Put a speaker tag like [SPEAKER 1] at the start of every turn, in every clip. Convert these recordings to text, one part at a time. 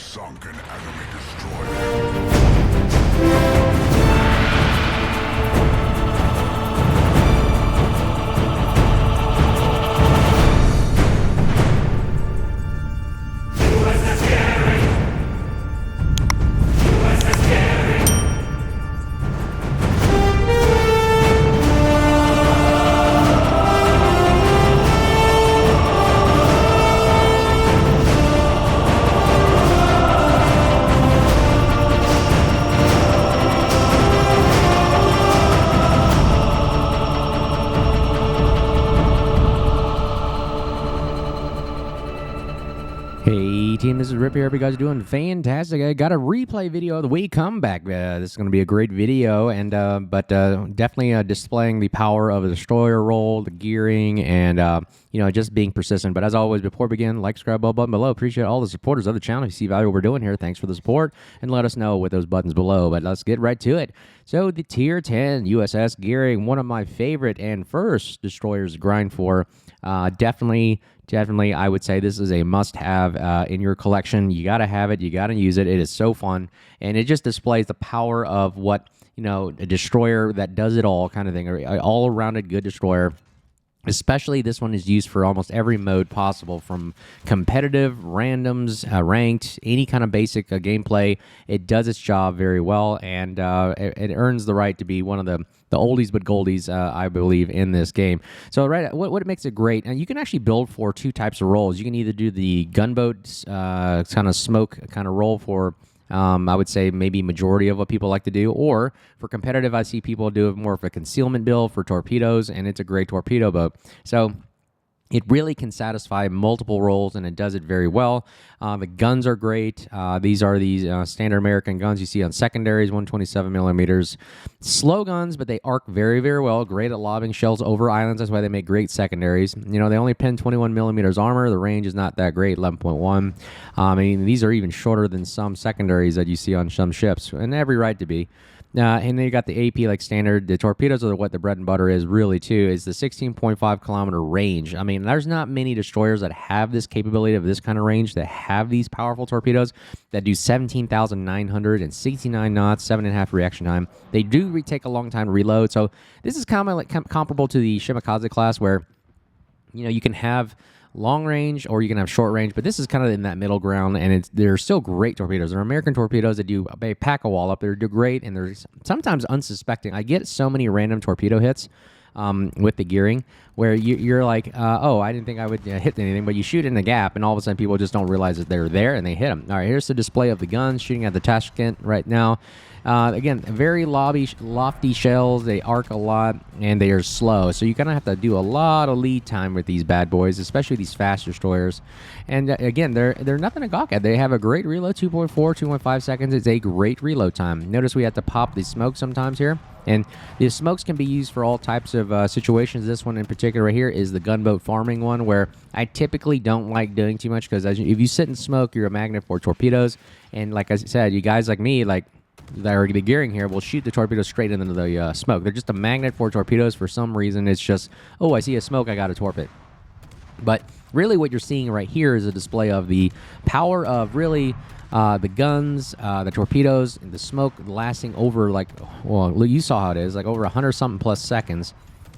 [SPEAKER 1] sunk an enemy destroyer.
[SPEAKER 2] USS GEARING! USS GEARING!
[SPEAKER 3] Hey team, this is Rip here. Hope you guys are doing fantastic. I got a replay video of the week comeback. This is going to be a great video, and definitely displaying the power of the destroyer roll, the gearing, and just being persistent. But as always, before we begin, like, subscribe, bell button below. Appreciate all the supporters of the channel. If you see value what we're doing here, thanks for the support, and let us know with those buttons below. But let's get right to it. So the Tier 10 USS Gearing, one of my favorite and first destroyers to grind for. Definitely, I would say this is a must-have in your collection. You got to have it. You got to use it. It is so fun, and it just displays the power of what, a destroyer that does it all kind of thing, or all-arounded good destroyer. Especially this one is used for almost every mode possible, from competitive, randoms, ranked, any kind of basic gameplay. It does its job very well, and it earns the right to be one of the oldies but goldies, I believe, in this game. So what makes it great, and you can actually build for two types of roles. You can either do the gunboat kind of smoke kind of role for, I would say maybe majority of what people like to do, or for competitive, I see people do more of a concealment build for torpedoes, and it's a great torpedo boat. So it really can satisfy multiple roles, and it does it very well. The guns are great. These are these standard American guns you see on secondaries, 127 millimeters. Slow guns, but they arc very, very well. Great at lobbing shells over islands. That's why they make great secondaries. They only pin 21 millimeters armor. The range is not that great, 11.1. I mean, these are even shorter than some secondaries that you see on some ships, and every right to be. And then you got the AP like standard. The torpedoes are what the bread and butter is really too. Is the 16.5 kilometer range. I mean, there's not many destroyers that have this capability of this kind of range, that have these powerful torpedoes that do 17,969 knots, 7.5 reaction time. They do take a long time to reload. So this is kind of like comparable to the Shimakaze class, where you can have long range or you can have short range, but this is kind of in that middle ground, and they're still great torpedoes. They're American torpedoes that they pack a wall up. They do great, and they're sometimes unsuspecting. I get so many random torpedo hits with the gearing where you're like, oh, I didn't think I would hit anything, but you shoot in the gap, and all of a sudden people just don't realize that they're there, and they hit them. All right, here's the display of the guns shooting at the Tashkent right now. Again, very lofty shells. They arc a lot, and they are slow. So you kind of have to do a lot of lead time with these bad boys, especially these fast destroyers. And again, they're nothing to gawk at. They have a great reload, 2.4, 2.5 seconds. It's a great reload time. Notice we have to pop the smoke sometimes here. And the smokes can be used for all types of situations. This one in particular right here is the gunboat farming one, where I typically don't like doing too much, because if you sit and smoke, you're a magnet for torpedoes. And like I said, you guys like me, like that are the gearing here, will shoot the torpedoes straight into the smoke. They're just a magnet for torpedoes. For some reason, it's just, oh, I see a smoke, I got to torp it. But really what you're seeing right here is a display of the power of really the guns, the torpedoes, and the smoke lasting over, like, well, you saw how it is, like over 100-something plus seconds.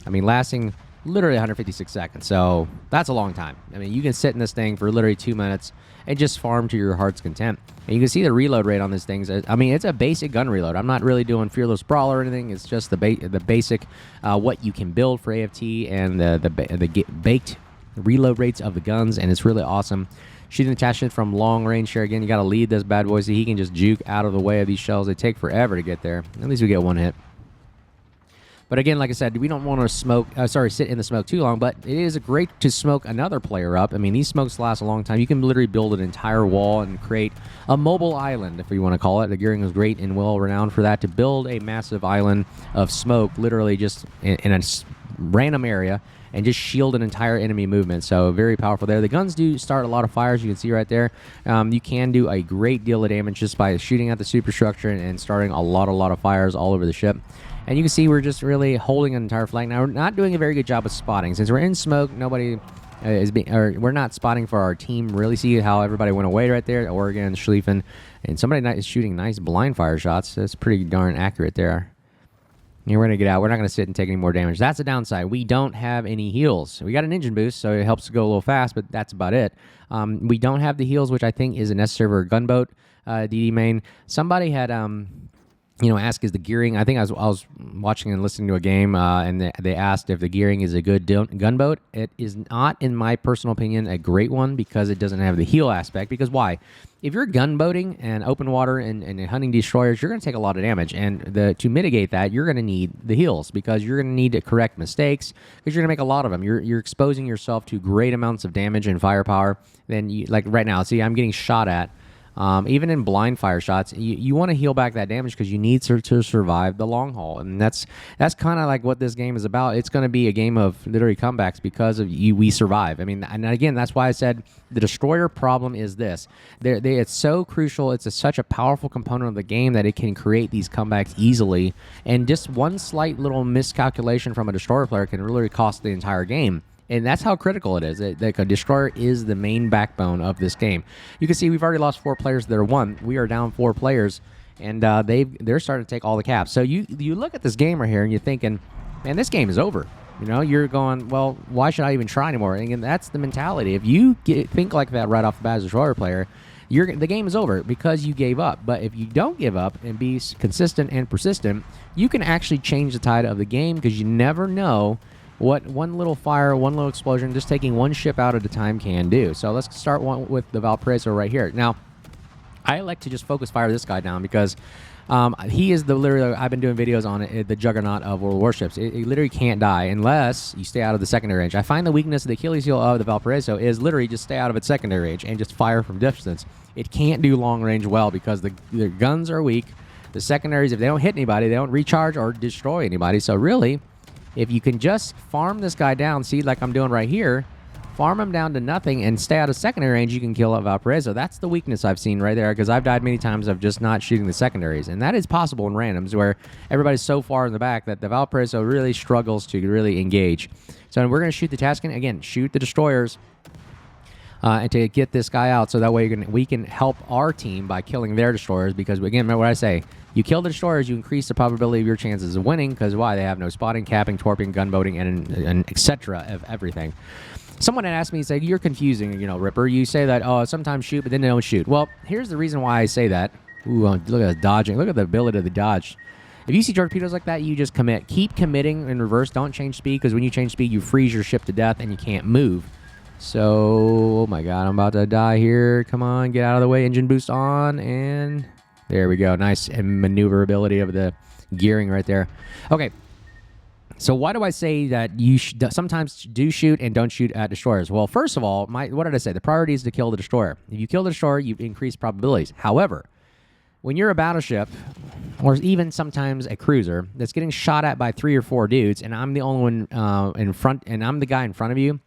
[SPEAKER 3] I mean, lasting literally 156 seconds. So that's a long time. I mean, you can sit in this thing for literally 2 minutes and just farm to your heart's content. And you can see the reload rate on this thing. I mean, it's a basic gun reload. I'm not really doing Fearless Brawl or anything. It's just the basic what you can build for AFT, and the baked reload rates of the guns, and it's really awesome. Shooting attachment from long range here. Again, you got to lead this bad boy so he can just juke out of the way of these shells. They take forever to get there. At least we get one hit. But again, like I said, we don't want to sit in the smoke too long, but it is great to smoke another player up. I mean, these smokes last a long time. You can literally build an entire wall and create a mobile island, if you want to call it. The gearing is great and well renowned for that, to build a massive island of smoke, literally just in a random area, and just shield an entire enemy movement. So very powerful there. The guns do start a lot of fires, you can see right there. You can do a great deal of damage just by shooting at the superstructure and starting a lot of fires all over the ship. And you can see we're just really holding an entire flank. Now, we're not doing a very good job of spotting. Since we're in smoke, nobody or we're not spotting for our team. Really see how everybody went away right there. Oregon, Schlieffen, and somebody is shooting nice blind fire shots. That's pretty darn accurate there. Yeah, we're going to get out. We're not going to sit and take any more damage. That's the downside. We don't have any heals. We got an engine boost, so it helps to go a little fast, but that's about it. We don't have the heals, which I think is necessary for a gunboat DD main. Somebody had asked, is the gearing? I think I was watching and listening to a game, and they asked if the gearing is a good gunboat. It is not, in my personal opinion, a great one because it doesn't have the heal aspect. Because why? If you're gunboating and open water and hunting destroyers, you're going to take a lot of damage. And to mitigate that, you're going to need the heals because you're going to need to correct mistakes because you're going to make a lot of them. You're exposing yourself to great amounts of damage and firepower. Then, like right now, see, I'm getting shot at. Even in blind fire shots, you want to heal back that damage because you need to survive the long haul, and that's kind of like what this game is about. It's going to be a game of literally comebacks because of we survive. I mean, and again, that's why I said the destroyer problem is this. It's so crucial. It's such a powerful component of the game that it can create these comebacks easily, and just one slight little miscalculation from a destroyer player can really cost the entire game. And that's how critical it is. A destroyer is the main backbone of this game. You can see we've already lost 4 players that are 1. We are down 4 players, and they're starting to take all the caps. So you look at this game right here, and you're thinking, man, this game is over. You're going, well, why should I even try anymore? And that's the mentality. If you think like that right off the bat as a destroyer player, the game is over because you gave up. But if you don't give up and be consistent and persistent, you can actually change the tide of the game because you never know what one little fire, one little explosion, just taking one ship out at a time can do. So let's start with the Valparaiso right here. Now, I like to just focus fire this guy down because he is literally, I've been doing videos on it, the juggernaut of world warships. It literally can't die unless you stay out of the secondary range. I find the weakness of the Achilles heel of the Valparaiso is literally just stay out of its secondary range and just fire from distance. It can't do long range well because the guns are weak. The secondaries, if they don't hit anybody, they don't recharge or destroy anybody. So really, if you can just farm this guy down, see, like I'm doing right here, farm him down to nothing and stay out of secondary range, you can kill a Valparaiso. That's the weakness I've seen right there because I've died many times of just not shooting the secondaries. And that is possible in randoms where everybody's so far in the back that the Valparaiso really struggles to really engage. So we're going to shoot the Tascan. Again, shoot the destroyers and to get this guy out so that way we can help our team by killing their destroyers because, again, remember what I say. You kill the destroyers, you increase the probability of your chances of winning because why? They have no spotting, capping, torping, gunboating, and etc. of everything. Someone had asked me, say, you're confusing, Ripper. You say that, oh, sometimes shoot, but then they don't shoot. Well, here's the reason why I say that. Ooh, look at the dodging. Look at the ability of the dodge. If you see torpedoes like that, you just commit. Keep committing in reverse. Don't change speed because when you change speed, you freeze your ship to death and you can't move. So, oh my God, I'm about to die here. Come on, get out of the way. Engine boost on, and there we go. Nice maneuverability of the gearing right there. Okay, so why do I say that you sometimes do shoot and don't shoot at destroyers? Well, first of all, what did I say? The priority is to kill the destroyer. If you kill the destroyer, you increase probabilities. However, when you're a battleship, or even sometimes a cruiser, that's getting shot at by 3 or 4 dudes, and I'm the only one in front, and I'm the guy in front of you,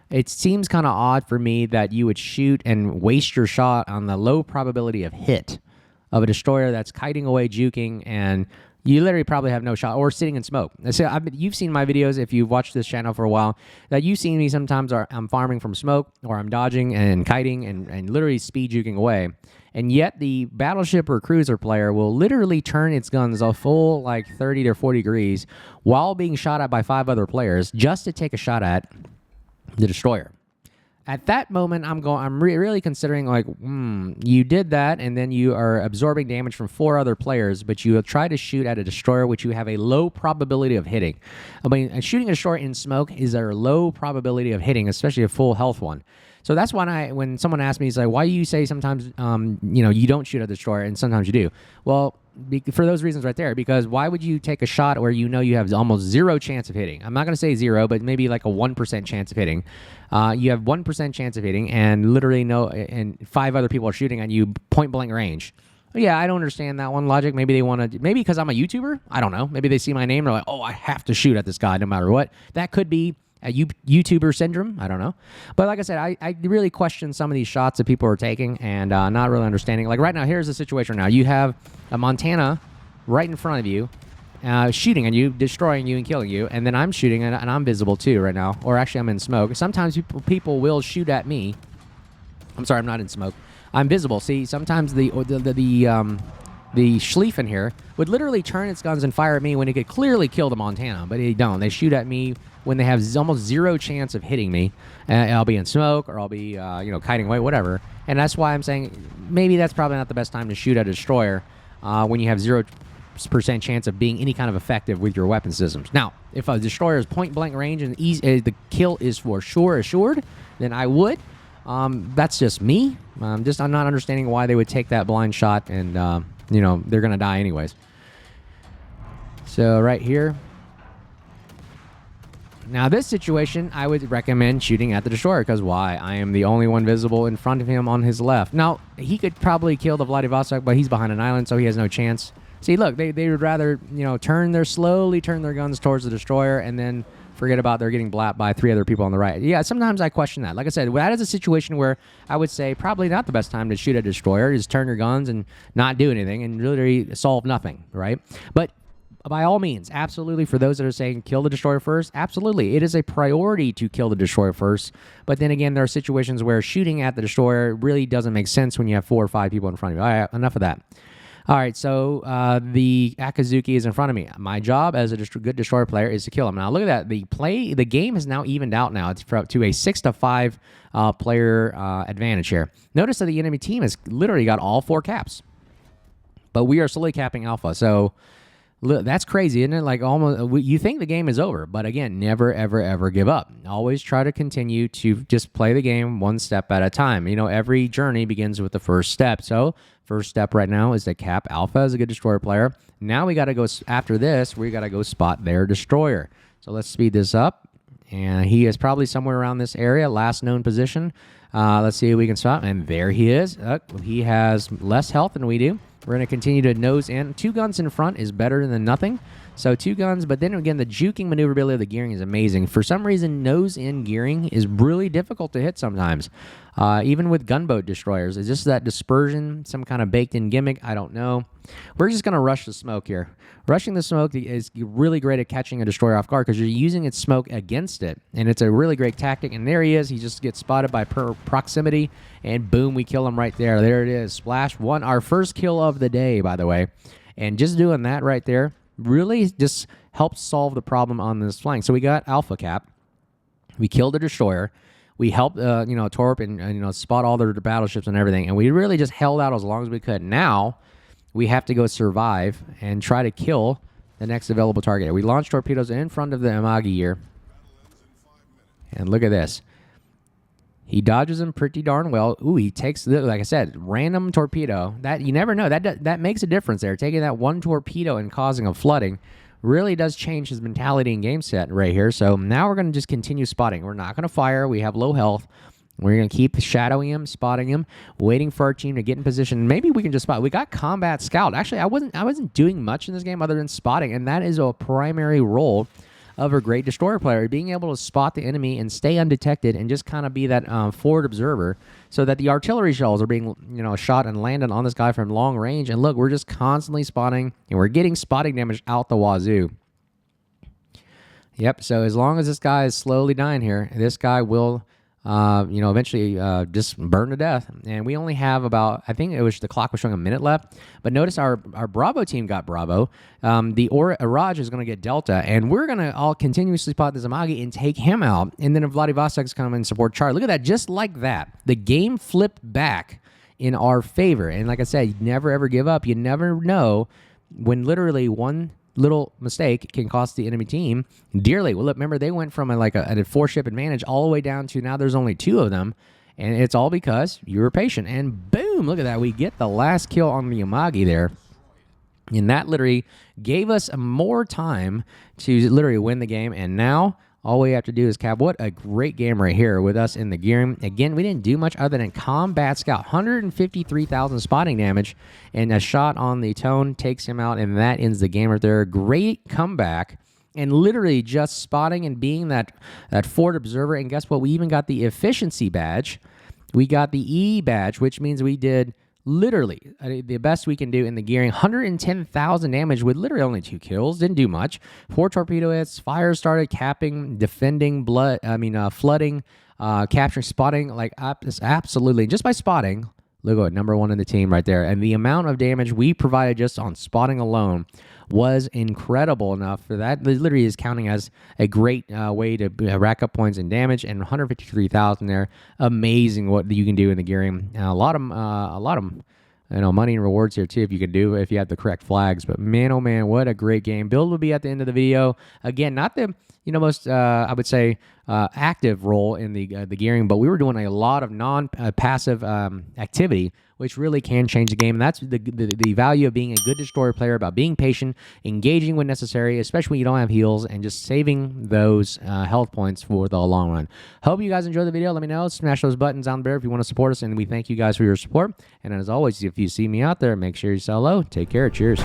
[SPEAKER 3] it seems kind of odd for me that you would shoot and waste your shot on the low probability of hit of a destroyer that's kiting away, juking, and you literally probably have no shot, or sitting in smoke. So you've seen my videos, if you've watched this channel for a while, that you've seen me sometimes I'm farming from smoke, or I'm dodging and kiting and literally speed juking away. And yet the battleship or cruiser player will literally turn its guns a full like 30 to 40 degrees while being shot at by 5 other players just to take a shot at the destroyer. At that moment, I'm really considering like, you did that, and then you are absorbing damage from 4 other players, but you have tried to shoot at a destroyer which you have a low probability of hitting. I mean, shooting a destroyer in smoke is a low probability of hitting, especially a full health one. So that's why when someone asks me, it's like, why do you say sometimes, you don't shoot at the destroyer and sometimes you do? Well, for those reasons right there, because why would you take a shot where you have almost 0 chance of hitting? I'm not going to say 0, but maybe like a 1% chance of hitting. You have 1% chance of hitting, and literally and 5 other people are shooting at you point blank range. Yeah, I don't understand that one logic. Maybe they want to, maybe because I'm a YouTuber. I don't know. Maybe they see my name and they're like, oh, I have to shoot at this guy no matter what. That could be a YouTuber syndrome. I don't know. But like I said, I really question some of these shots that people are taking and not really understanding. Like right now, here's the situation now. You have a Montana right in front of you, shooting at you, destroying you, and killing you, and then I'm shooting and I'm visible too right now, or actually I'm in smoke. Sometimes people will shoot at me. I'm sorry, I'm not in smoke. I'm visible. See, sometimes the Schlieffen here would literally turn its guns and fire at me when it could clearly kill the Montana, but they don't. They shoot at me when they have almost zero chance of hitting me. I'll be in smoke, or I'll be kiting away, whatever. And that's why I'm saying maybe that's probably not the best time to shoot at a destroyer when you have 0% chance of being any kind of effective with your weapon systems. Now, if a destroyer is point blank range and the kill is for sure assured, then I would. That's just me. I'm not understanding why they would take that blind shot, and they're gonna die anyways. So right here. Now this situation, I would recommend shooting at the destroyer, because why? I am the only one visible in front of him on his left. Now, he could probably kill the Vladivostok, but he's behind an island, so he has no chance. See, look, they would rather, slowly turn their guns towards the destroyer and then forget about they're getting blapped by 3 other people on the right. Yeah, sometimes I question that. Like I said, that is a situation where I would say probably not the best time to shoot a destroyer. Just turn your guns and not do anything and literally solve nothing, right? But by all means, absolutely, for those that are saying kill the destroyer first, absolutely. It is a priority to kill the destroyer first. But then again, there are situations where shooting at the destroyer really doesn't make sense when you have 4 or 5 people in front of you. All right, enough of that. All right, so the Akazuki is in front of me. My job as a good destroyer player is to kill him. Now, look at that. The game is now evened out now. It's to a 6-5 player advantage here. Notice that the enemy team has literally got all 4 caps. But we are slowly capping alpha, so that's crazy, isn't it? Like, almost, you think the game is over, but again, never, ever, ever give up. Always try to continue to just play the game one step at a time. Every journey begins with the first step. So, first step right now is to cap alpha as a good destroyer player. Now we got to go, after this, we got to go spot their destroyer. So let's speed this up. And he is probably somewhere around this area, last known position. Let's see if we can spot. And there he is. He has less health than we do. We're going to continue to nose in. 2 guns in front is better than nothing. So 2 guns, but then again, the juking maneuverability of the gearing is amazing. For some reason, nose-in gearing is really difficult to hit sometimes, even with gunboat destroyers. Is this that dispersion, some kind of baked-in gimmick? I don't know. We're just going to rush the smoke here. Rushing the smoke is really great at catching a destroyer off guard because you're using its smoke against it, and it's a really great tactic. And there he is. He just gets spotted by proximity, and boom, we kill him right there. There it is. Splash 1. Our first kill of the day, by the way. And just doing that right there really just helps solve the problem on this flank. So we got alpha cap. We killed the destroyer. We helped, torp and spot all their battleships and everything. And we really just held out as long as we could. Now we have to go survive and try to kill the next available target. We launched torpedoes in front of the Amagi here. And look at this. He dodges them pretty darn well. Ooh, he takes, like I said, random torpedo. That you never know. That makes a difference there. Taking that 1 torpedo and causing a flooding really does change his mentality and game set right here. So now we're going to just continue spotting. We're not going to fire. We have low health. We're going to keep shadowing him, spotting him, waiting for our team to get in position. Maybe we can just spot. We got combat scout. Actually, I wasn't doing much in this game other than spotting, and that is a primary role of a great destroyer player, being able to spot the enemy and stay undetected and just kind of be that forward observer so that the artillery shells are being shot and landed on this guy from long range. And look, we're just constantly spotting, and we're getting spotting damage out the wazoo. Yep, so as long as this guy is slowly dying here, this guy will eventually just burn to death. And we only have about, I think it was, the clock was showing a minute left. But notice our Bravo team got Bravo. The Iraj is going to get Delta. And we're going to all continuously spot the Zamagi and take him out. And then if Vladivostok's come and support Charlie. Look at that, just like that. The game flipped back in our favor. And like I said, you never ever give up. You never know when literally one little mistake can cost the enemy team dearly. Well, look, remember, they went from a 4-ship advantage all the way down to now there's only 2 of them, and it's all because you were patient. And boom, look at that. We get the last kill on the Yamagi there, and that literally gave us more time to literally win the game. And now all we have to do is cap. What a great game right here with us in the gearing. Again, we didn't do much other than combat scout. 153,000 spotting damage, and a shot on the tone takes him out, and that ends the game right there. Great comeback, and literally just spotting and being that forward observer. And guess what? We even got the efficiency badge. We got the E badge, which means we did literally the best we can do in the gearing. 110,000 damage with literally only 2 kills. Didn't do much. 4 torpedo hits. Fire started, capping, defending, flooding, capturing, spotting. Like absolutely, just by spotting. Look at number 1 in the team right there. And the amount of damage we provided just on spotting alone was incredible enough for that. It literally is counting as a great way to rack up points and damage. And 153,000 there, amazing what you can do in the gearing. A lot of money and rewards here too if you have the correct flags. But man, oh man, what a great game! Build will be at the end of the video. Again, not the most I would say active role in the gearing, but we were doing a lot of non-passive activity, which really can change the game. And that's the value of being a good destroyer player, about being patient, engaging when necessary, especially when you don't have heals, and just saving those health points for the long run. Hope you guys enjoyed the video. Let me know. Smash those buttons down there if you want to support us, and we thank you guys for your support. And as always, if you see me out there, make sure you say hello. Take care. Cheers.